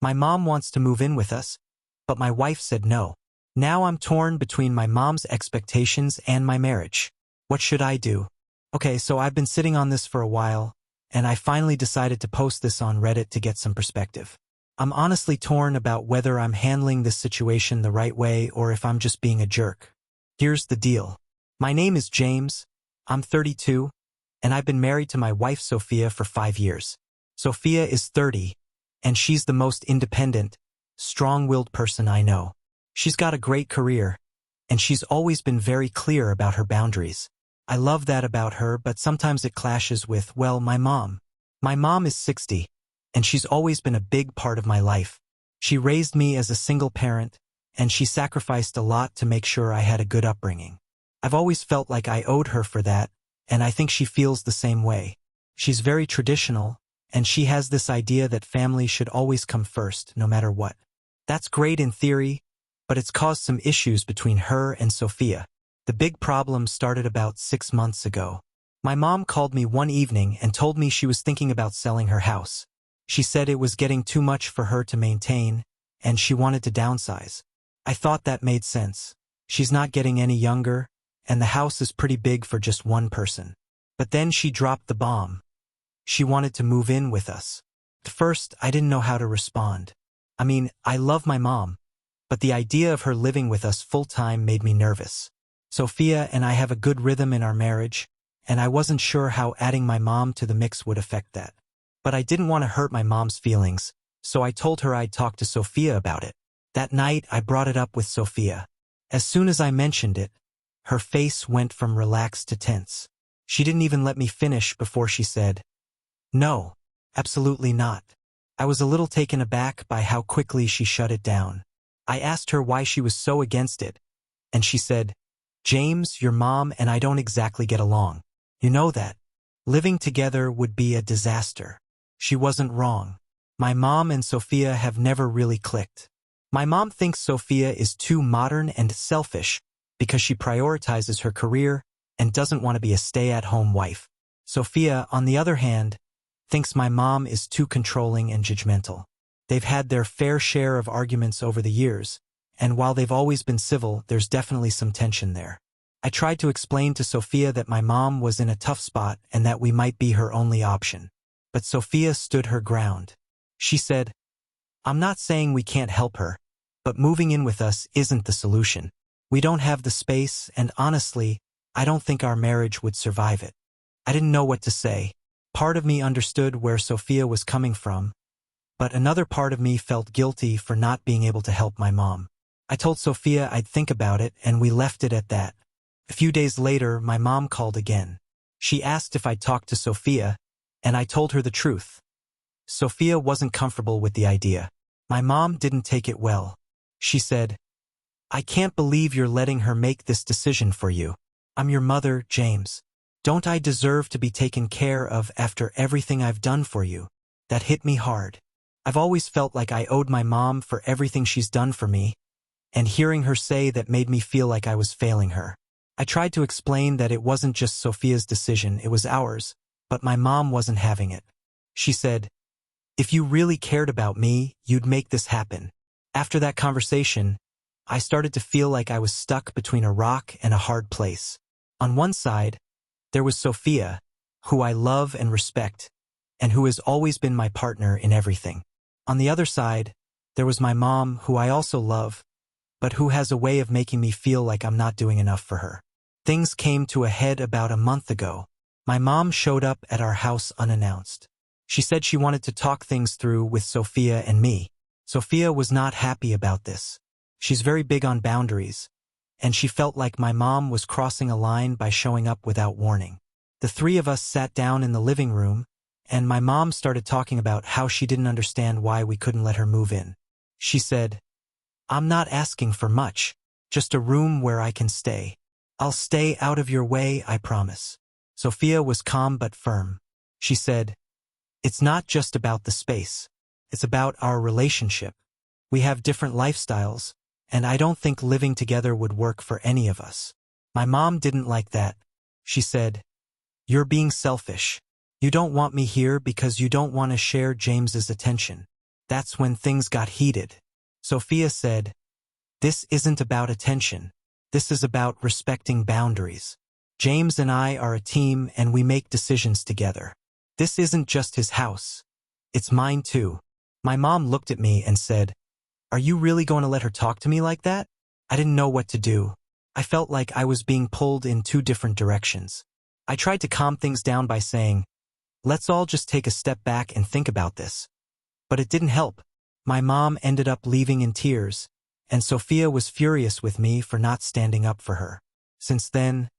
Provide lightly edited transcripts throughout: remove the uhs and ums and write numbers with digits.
My mom wants to move in with us, but my wife said no. Now I'm torn between my mom's expectations and my marriage. What should I do? Okay, so I've been sitting on this for a while, and I finally decided to post this on Reddit to get some perspective. I'm honestly torn about whether I'm handling this situation the right way or if I'm just being a jerk. Here's the deal. My name is James, I'm 32, and I've been married to my wife Sophia for 5 years. Sophia is 30, and she's the most independent, strong-willed person I know. She's got a great career, and she's always been very clear about her boundaries. I love that about her, but sometimes it clashes with, well, my mom. My mom is 60, and she's always been a big part of my life. She raised me as a single parent, and she sacrificed a lot to make sure I had a good upbringing. I've always felt like I owed her for that, and I think she feels the same way. She's very traditional, and she has this idea that family should always come first, no matter what. That's great in theory, but it's caused some issues between her and Sophia. The big problem started about 6 months ago. My mom called me one evening and told me she was thinking about selling her house. She said it was getting too much for her to maintain, and she wanted to downsize. I thought that made sense. She's not getting any younger, and the house is pretty big for just one person. But then she dropped the bomb. She wanted to move in with us. At first, I didn't know how to respond. I mean, I love my mom, but the idea of her living with us full-time made me nervous. Sophia and I have a good rhythm in our marriage, and I wasn't sure how adding my mom to the mix would affect that. But I didn't want to hurt my mom's feelings, so I told her I'd talk to Sophia about it. That night, I brought it up with Sophia. As soon as I mentioned it, her face went from relaxed to tense. She didn't even let me finish before she said, "No, absolutely not." I was a little taken aback by how quickly she shut it down. I asked her why she was so against it, and she said, "James, your mom and I don't exactly get along. You know that. Living together would be a disaster." She wasn't wrong. My mom and Sophia have never really clicked. My mom thinks Sophia is too modern and selfish because she prioritizes her career and doesn't want to be a stay-at-home wife. Sophia, on the other hand, thinks my mom is too controlling and judgmental. They've had their fair share of arguments over the years, and while they've always been civil, there's definitely some tension there. I tried to explain to Sophia that my mom was in a tough spot and that we might be her only option. But Sophia stood her ground. She said, "I'm not saying we can't help her, but moving in with us isn't the solution. We don't have the space, and honestly, I don't think our marriage would survive it." I didn't know what to say. Part of me understood where Sophia was coming from, but another part of me felt guilty for not being able to help my mom. I told Sophia I'd think about it, and we left it at that. A few days later, my mom called again. She asked if I'd talk to Sophia, and I told her the truth. Sophia wasn't comfortable with the idea. My mom didn't take it well. She said, "I can't believe you're letting her make this decision for you. I'm your mother, James. Don't I deserve to be taken care of after everything I've done for you?" That hit me hard. I've always felt like I owed my mom for everything she's done for me, and hearing her say that made me feel like I was failing her. I tried to explain that it wasn't just Sophia's decision, it was ours, but my mom wasn't having it. She said, "If you really cared about me, you'd make this happen." After that conversation, I started to feel like I was stuck between a rock and a hard place. On one side, there was Sophia, who I love and respect, and who has always been my partner in everything. On the other side, there was my mom, who I also love, but who has a way of making me feel like I'm not doing enough for her. Things came to a head about a month ago. My mom showed up at our house unannounced. She said she wanted to talk things through with Sophia and me. Sophia was not happy about this. She's very big on boundaries, and she felt like my mom was crossing a line by showing up without warning. The three of us sat down in the living room, and my mom started talking about how she didn't understand why we couldn't let her move in. She said, "I'm not asking for much, just a room where I can stay. I'll stay out of your way, I promise." Sophia was calm but firm. She said, "It's not just about the space. It's about our relationship. We have different lifestyles, and I don't think living together would work for any of us." My mom didn't like that. She said, "You're being selfish. You don't want me here because you don't want to share James's attention." That's when things got heated. Sophia said, "This isn't about attention. This is about respecting boundaries. James and I are a team and we make decisions together. This isn't just his house. It's mine too." My mom looked at me and said, "Are you really going to let her talk to me like that?" I didn't know what to do. I felt like I was being pulled in two different directions. I tried to calm things down by saying, "Let's all just take a step back and think about this." But it didn't help. My mom ended up leaving in tears, and Sophia was furious with me for not standing up for her. Since then,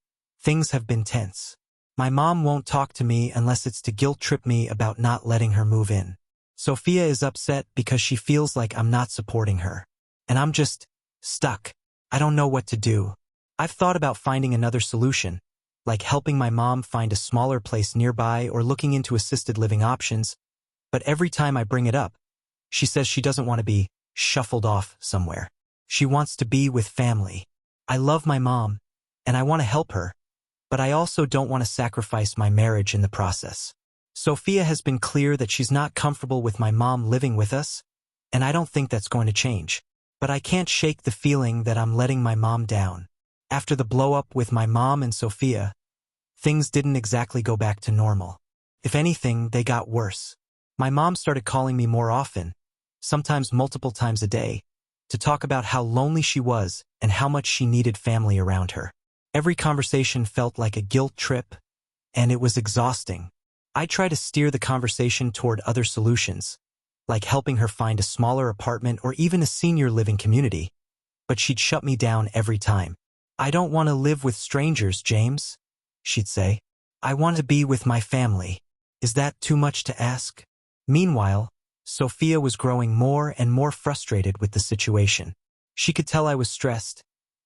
things have been tense. My mom won't talk to me unless it's to guilt-trip me about not letting her move in. Sophia is upset because she feels like I'm not supporting her. And I'm just stuck. I don't know what to do. I've thought about finding another solution, like helping my mom find a smaller place nearby or looking into assisted living options, but every time I bring it up, she says she doesn't want to be shuffled off somewhere. She wants to be with family. I love my mom, and I want to help her, but I also don't want to sacrifice my marriage in the process. Sophia has been clear that she's not comfortable with my mom living with us, and I don't think that's going to change. But I can't shake the feeling that I'm letting my mom down. After the blow-up with my mom and Sophia, things didn't exactly go back to normal. If anything, they got worse. My mom started calling me more often, sometimes multiple times a day, to talk about how lonely she was and how much she needed family around her. Every conversation felt like a guilt trip, and it was exhausting. I tried to steer the conversation toward other solutions, like helping her find a smaller apartment or even a senior living community, but she'd shut me down every time. "I don't want to live with strangers, James," she'd say. "I want to be with my family. Is that too much to ask?" Meanwhile, Sophia was growing more and more frustrated with the situation. She could tell I was stressed,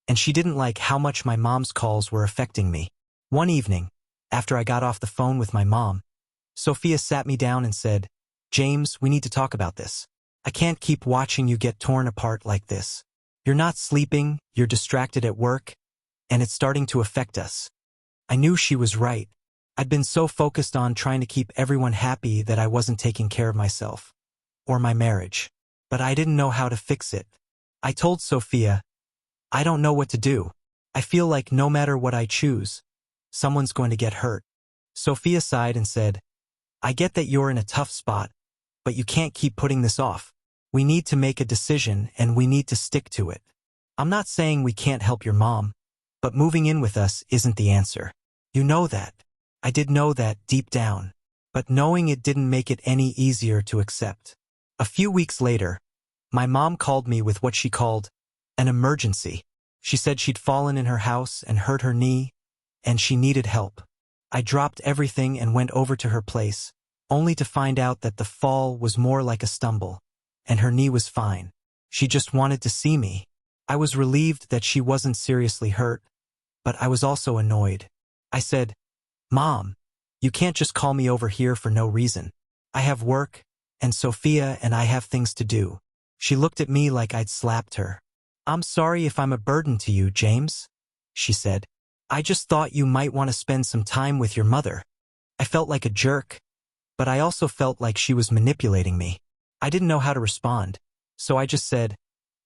and she didn't like how much my mom's calls were affecting me. One evening, after I got off the phone with my mom, Sophia sat me down and said, "James, we need to talk about this. I can't keep watching you get torn apart like this. You're not sleeping, you're distracted at work, and it's starting to affect us." I knew she was right. I'd been so focused on trying to keep everyone happy that I wasn't taking care of myself, or my marriage. But I didn't know how to fix it. I told Sophia, "I don't know what to do. I feel like no matter what I choose, someone's going to get hurt." Sophia sighed and said, "I get that you're in a tough spot, but you can't keep putting this off. We need to make a decision and we need to stick to it. I'm not saying we can't help your mom, but moving in with us isn't the answer. You know that." I did know that deep down, but knowing it didn't make it any easier to accept. A few weeks later, my mom called me with what she called an emergency. She said she'd fallen in her house and hurt her knee, and she needed help. I dropped everything and went over to her place, only to find out that the fall was more like a stumble, and her knee was fine. She just wanted to see me. I was relieved that she wasn't seriously hurt, but I was also annoyed. I said, "Mom, you can't just call me over here for no reason. I have work, and Sophia and I have things to do." She looked at me like I'd slapped her. "I'm sorry if I'm a burden to you, James," she said. "I just thought you might want to spend some time with your mother." I felt like a jerk, but I also felt like she was manipulating me. I didn't know how to respond, so I just said,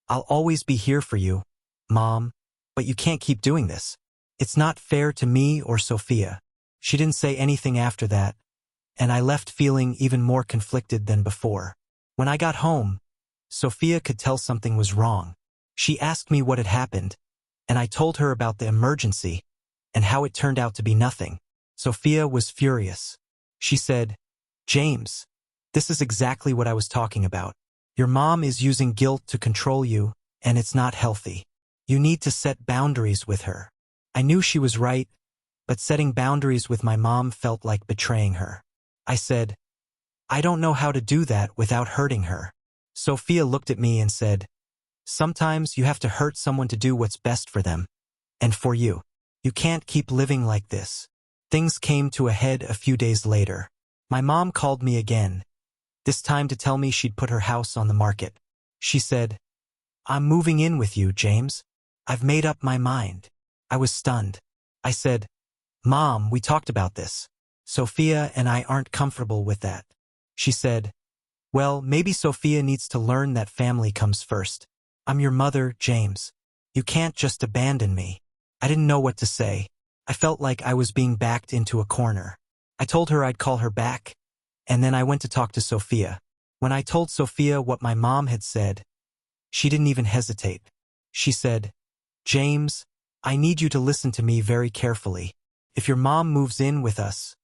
"I'll always be here for you, Mom, but you can't keep doing this. It's not fair to me or Sophia." She didn't say anything after that, and I left feeling even more conflicted than before. When I got home, Sophia could tell something was wrong. She asked me what had happened, and I told her about the emergency and how it turned out to be nothing. Sophia was furious. She said, "James, this is exactly what I was talking about. Your mom is using guilt to control you, and it's not healthy. You need to set boundaries with her." I knew she was right, but setting boundaries with my mom felt like betraying her. I said, "I don't know how to do that without hurting her." Sophia looked at me and said, "Sometimes you have to hurt someone to do what's best for them, and for you. You can't keep living like this." Things came to a head a few days later. My mom called me again, this time to tell me she'd put her house on the market. She said, "I'm moving in with you, James. I've made up my mind." I was stunned. I said, "Mom, we talked about this. Sophia and I aren't comfortable with that." She said, Well, maybe Sophia needs to learn that family comes first. I'm your mother, James. You can't just abandon me. I didn't know what to say. I felt like I was being backed into a corner. I told her I'd call her back, and then I went to talk to Sophia. When I told Sophia what my mom had said, she didn't even hesitate. She said, James, I need you to listen to me very carefully. If your mom moves in with us,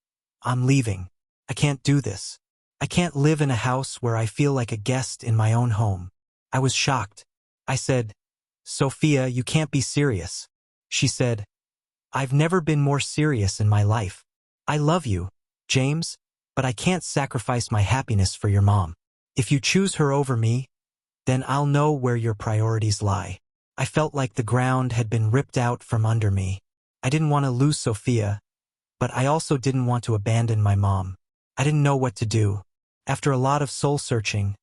I'm leaving. I can't do this. I can't live in a house where I feel like a guest in my own home. I was shocked. I said, Sophia, you can't be serious. She said, I've never been more serious in my life. I love you, James, but I can't sacrifice my happiness for your mom. If you choose her over me, then I'll know where your priorities lie. I felt like the ground had been ripped out from under me. I didn't want to lose Sophia, but I also didn't want to abandon my mom. I didn't know what to do. After a lot of soul-searching,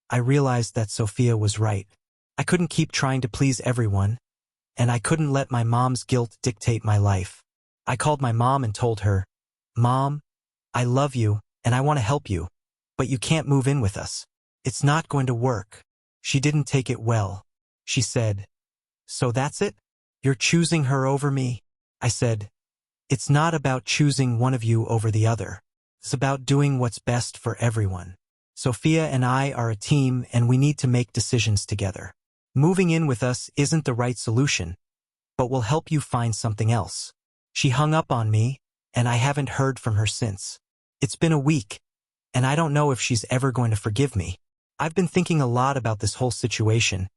I realized that Sophia was right. I couldn't keep trying to please everyone, and I couldn't let my mom's guilt dictate my life. I called my mom and told her, Mom, I love you, and I want to help you, but you can't move in with us. It's not going to work. She didn't take it well. She said, So that's it? You're choosing her over me? I said, It's not about choosing one of you over the other. It's about doing what's best for everyone. Sophia and I are a team, and we need to make decisions together. Moving in with us isn't the right solution, but we'll help you find something else. She hung up on me, and I haven't heard from her since. It's been a week, and I don't know if she's ever going to forgive me. I've been thinking a lot about this whole situation,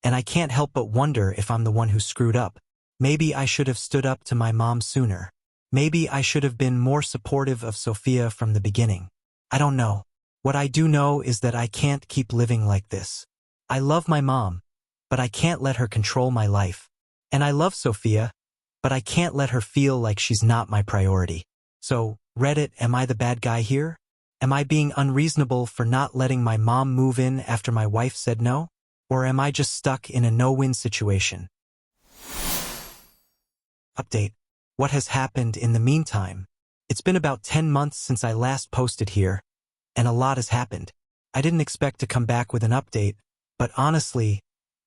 and I can't help but wonder if I'm the one who screwed up. Maybe I should have stood up to my mom sooner. Maybe I should have been more supportive of Sophia from the beginning. I don't know. What I do know is that I can't keep living like this. I love my mom, but I can't let her control my life. And I love Sophia, but I can't let her feel like she's not my priority. So, Reddit, am I the bad guy here? Am I being unreasonable for not letting my mom move in after my wife said no? Or am I just stuck in a no-win situation? Update. What has happened in the meantime? It's been about 10 months since I last posted here, and a lot has happened. I didn't expect to come back with an update, but honestly,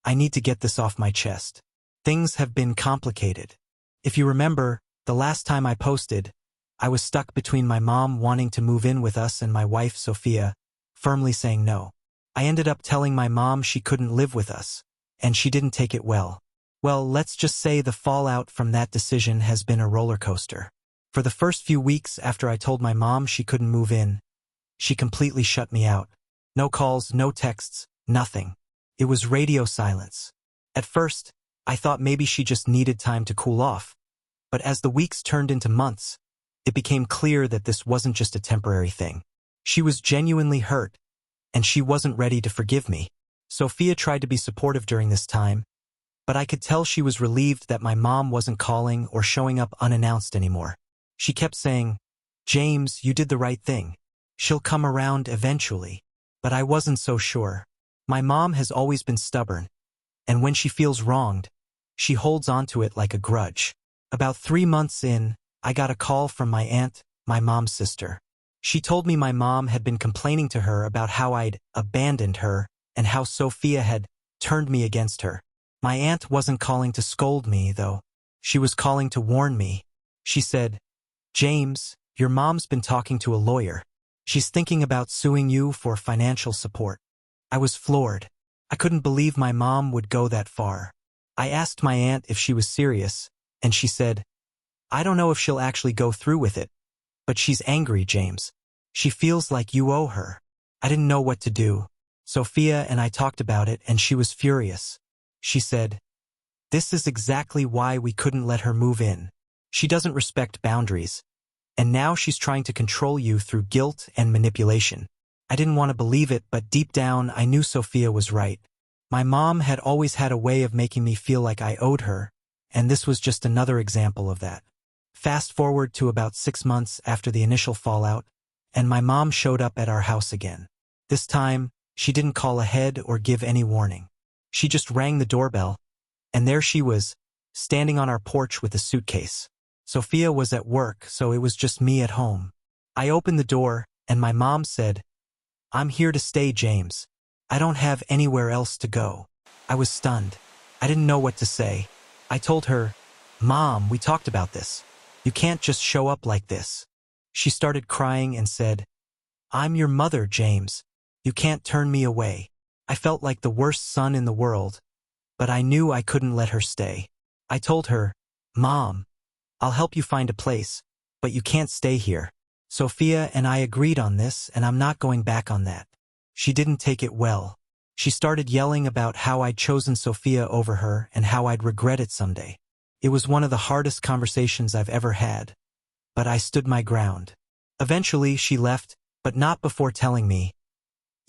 I need to get this off my chest. Things have been complicated. If you remember, the last time I posted, I was stuck between my mom wanting to move in with us and my wife, Sophia, firmly saying no. I ended up telling my mom she couldn't live with us, and she didn't take it well. Well, let's just say the fallout from that decision has been a roller coaster. For the first few weeks after I told my mom she couldn't move in, she completely shut me out. No calls, no texts, nothing. It was radio silence. At first, I thought maybe she just needed time to cool off. But as the weeks turned into months, it became clear that this wasn't just a temporary thing. She was genuinely hurt, and she wasn't ready to forgive me. Sophia tried to be supportive during this time, but I could tell she was relieved that my mom wasn't calling or showing up unannounced anymore. She kept saying, James, you did the right thing. She'll come around eventually. But I wasn't so sure. My mom has always been stubborn, and when she feels wronged, she holds onto it like a grudge. About 3 months in, I got a call from my aunt, my mom's sister. She told me my mom had been complaining to her about how I'd abandoned her and how Sophia had turned me against her. My aunt wasn't calling to scold me, though. She was calling to warn me. She said, James, your mom's been talking to a lawyer. She's thinking about suing you for financial support. I was floored. I couldn't believe my mom would go that far. I asked my aunt if she was serious, and she said, I don't know if she'll actually go through with it, but she's angry, James. She feels like you owe her. I didn't know what to do. Sophia and I talked about it, and she was furious. She said, This is exactly why we couldn't let her move in. She doesn't respect boundaries, and now she's trying to control you through guilt and manipulation. I didn't want to believe it, but deep down I knew Sophia was right. My mom had always had a way of making me feel like I owed her, and this was just another example of that. Fast forward to about 6 months after the initial fallout, and my mom showed up at our house again. This time, she didn't call ahead or give any warning. She just rang the doorbell, and there she was, standing on our porch with a suitcase. Sophia was at work, so it was just me at home. I opened the door, and my mom said, I'm here to stay, James. I don't have anywhere else to go. I was stunned. I didn't know what to say. I told her, Mom, we talked about this. You can't just show up like this. She started crying and said, I'm your mother, James. You can't turn me away. I felt like the worst son in the world, but I knew I couldn't let her stay. I told her, Mom, I'll help you find a place, but you can't stay here. Sophia and I agreed on this, and I'm not going back on that. She didn't take it well. She started yelling about how I'd chosen Sophia over her and how I'd regret it someday. It was one of the hardest conversations I've ever had, but I stood my ground. Eventually, she left, but not before telling me,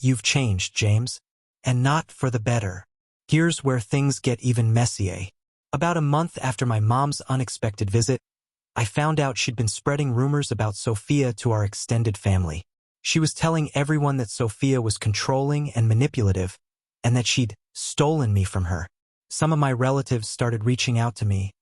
You've changed, James, and not for the better. Here's where things get even messier. About a month after my mom's unexpected visit, I found out she'd been spreading rumors about Sophia to our extended family. She was telling everyone that Sophia was controlling and manipulative, and that she'd stolen me from her. Some of my relatives started reaching out to me,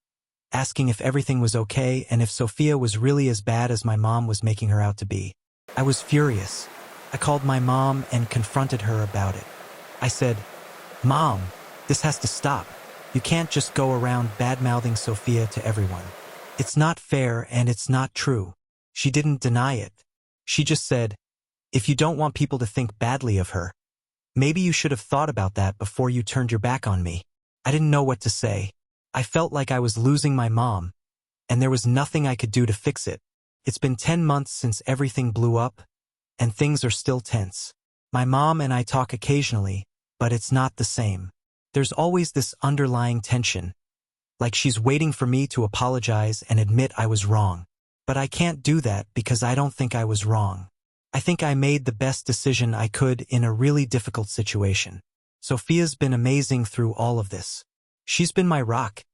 asking if everything was okay and if Sophia was really as bad as my mom was making her out to be. I was furious. I called my mom and confronted her about it. I said, Mom, this has to stop. You can't just go around bad-mouthing Sophia to everyone. It's not fair and it's not true. She didn't deny it. She just said, if you don't want people to think badly of her, maybe you should have thought about that before you turned your back on me. I didn't know what to say. I felt like I was losing my mom, and there was nothing I could do to fix it. It's been 10 months since everything blew up, and things are still tense. My mom and I talk occasionally, but it's not the same. There's always this underlying tension, like she's waiting for me to apologize and admit I was wrong. But I can't do that because I don't think I was wrong. I think I made the best decision I could in a really difficult situation. Sophia's been amazing through all of this. She's been my rock,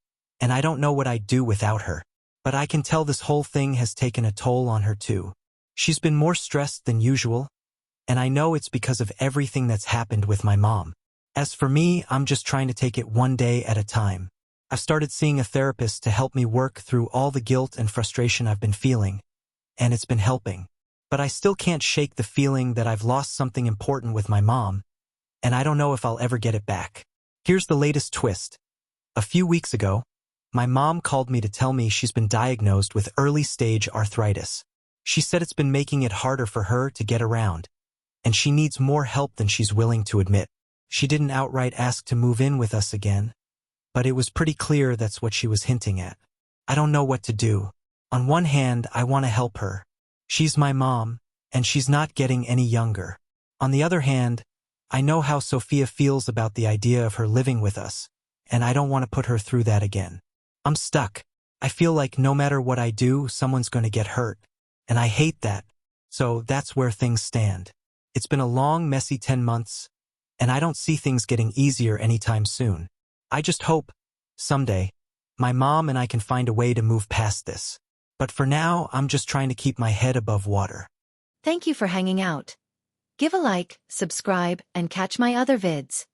and I don't know what I'd do without her. But I can tell this whole thing has taken a toll on her too. She's been more stressed than usual, and I know it's because of everything that's happened with my mom. As for me, I'm just trying to take it one day at a time. I've started seeing a therapist to help me work through all the guilt and frustration I've been feeling, and it's been helping. But I still can't shake the feeling that I've lost something important with my mom, and I don't know if I'll ever get it back. Here's the latest twist. A few weeks ago, my mom called me to tell me she's been diagnosed with early-stage arthritis. She said it's been making it harder for her to get around, and she needs more help than she's willing to admit. She didn't outright ask to move in with us again, but it was pretty clear that's what she was hinting at. I don't know what to do. On one hand, I want to help her. She's my mom, and she's not getting any younger. On the other hand, I know how Sophia feels about the idea of her living with us, and I don't want to put her through that again. I'm stuck. I feel like no matter what I do, someone's going to get hurt, and I hate that. So that's where things stand. It's been a long, messy 10 months, and I don't see things getting easier anytime soon. I just hope, someday, my mom and I can find a way to move past this. But for now, I'm just trying to keep my head above water. Thank you for hanging out. Give a like, subscribe, and catch my other vids.